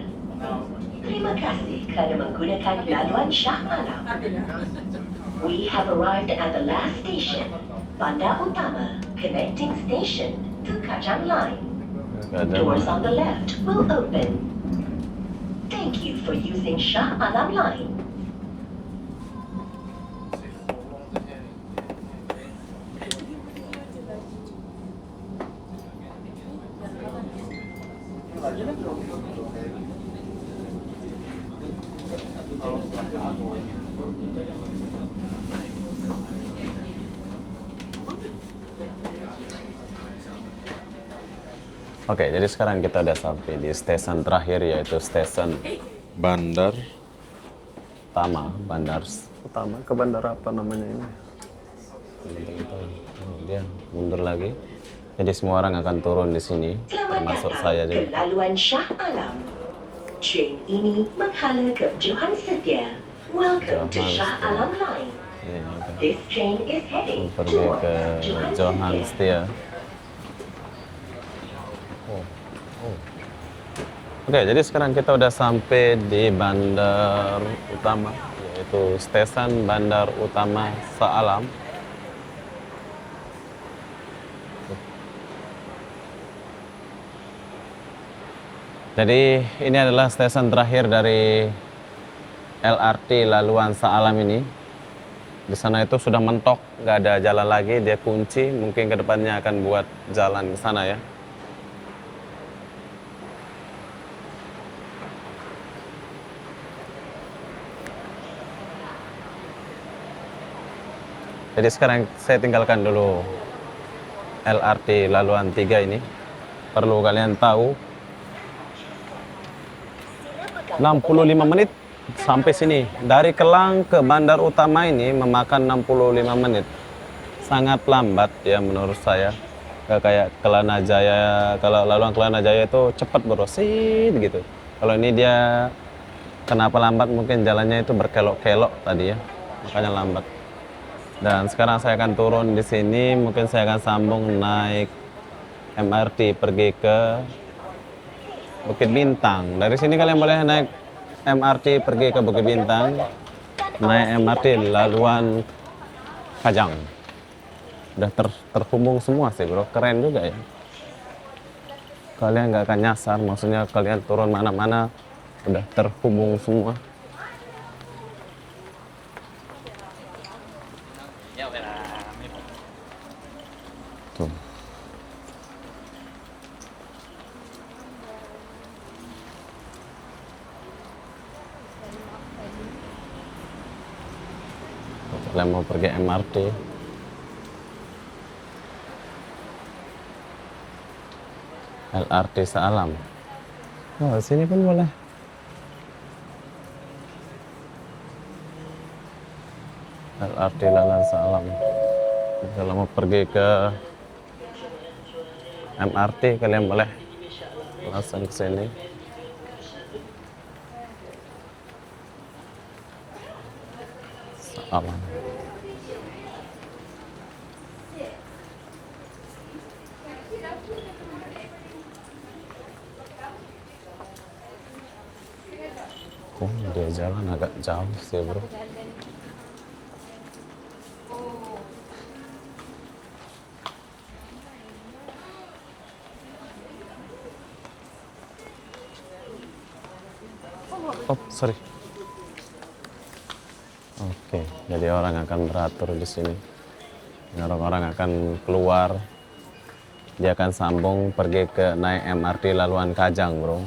Terima kasih kerana menggunakan laluan Shah Alam. We have arrived at the last station, Bandar Utama, connecting station to Kajang Line. Doors on the left will open. Thank you for using Shah Alam Line. Oke, jadi sekarang kita udah sampai di stesen terakhir yaitu stesen Bandar Utama. Bandar Utama ke bandar apa namanya ini? Oh, dia mundur lagi. Jadi semua orang akan turun di sini, Selamat termasuk datang saya ke juga. laluan Shah Alam. Train ini menghala ke Johan Setia. Welcome to Johan Shah Setia. Alam Line. Iya, oke. This train is heading Pergi towards ke Johan Setia. Oke, jadi sekarang kita udah sampai di Bandar Utama, yaitu stesen Bandar Utama Saalam. Jadi ini adalah stesen terakhir dari LRT Laluan Saalam ini. Di sana itu sudah mentok, nggak ada jalan lagi, dia kunci. Mungkin kedepannya akan buat jalan ke sana ya. Jadi sekarang saya tinggalkan dulu LRT Laluan 3 ini. Perlu kalian tahu, 65 menit sampai sini. Dari Kelang ke Bandar Utama ini memakan 65 menit. Sangat lambat ya menurut saya. Gak kayak Kelana Jaya, kalau Laluan Kelana Jaya itu cepat berosit gitu. Kalau ini dia Kenapa lambat? Mungkin jalannya itu berkelok-kelok tadi ya, makanya lambat. Dan sekarang saya akan turun di sini, mungkin saya akan sambung naik MRT pergi ke Bukit Bintang. Dari sini kalian boleh naik MRT pergi ke Bukit Bintang, naik MRT Laluan Kajang. Udah terhubung semua sih bro, keren juga ya. Kalian nggak akan nyasar, maksudnya kalian turun mana-mana udah terhubung semua. Tuh. Kalian mau pergi MRT, LRT Sealam. Oh, sini pun boleh. LRT Lalan Sealam. Kalau mau pergi ke MRT, kalian boleh langsung ke sini. Sealam. Oh, dia jalan agak jauh sih bro. Oh, sorry. Oke, jadi orang akan beratur di sini. Orang-orang akan keluar. Dia akan sambung pergi ke naik MRT Laluan Kajang, bro.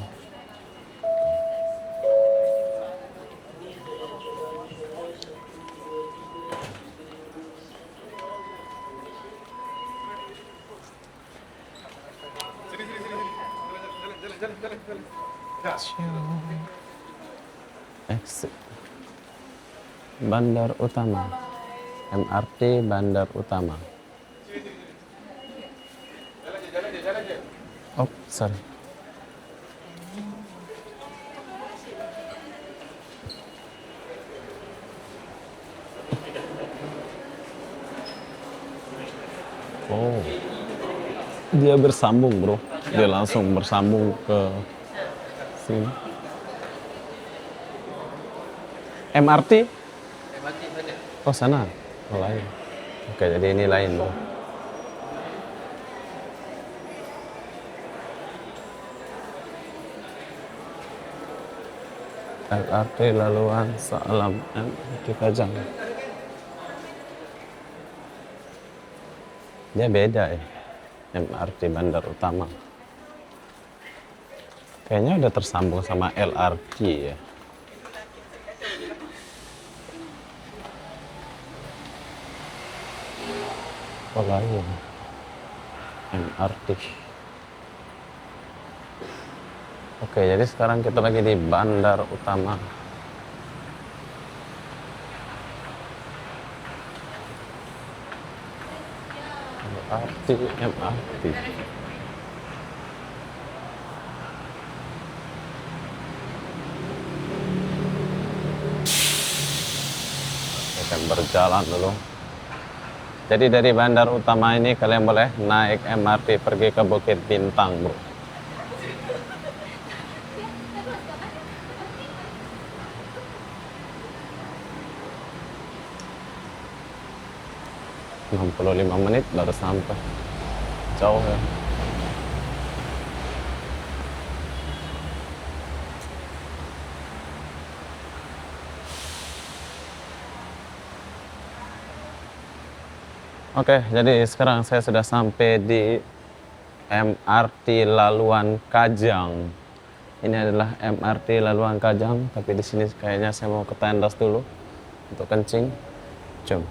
Exit Bandar Utama, MRT Bandar Utama. Oh, sorry. Oh, dia bersambung bro, dia langsung bersambung ke sini. MRT? Oh sana, oh lain. Oke, jadi ini lain bro. LRT Laluan Sealam MRT Kajang. Dia beda ya, MRT Bandar Utama. Kayaknya udah tersambung sama LRT ya. Oh lain, MRT. Oke, jadi sekarang kita lagi di Bandar Utama. MRT. Akan berjalan dulu. Jadi dari Bandar Utama ini kalian boleh naik MRT pergi ke Bukit Bintang, bro. ...65 menit baru sampai. Jauh ya. Oke, jadi sekarang saya sudah sampai di MRT Laluan Kajang. Ini adalah MRT Laluan Kajang, tapi di sini kayaknya saya mau ke tandas dulu untuk kencing. Jom.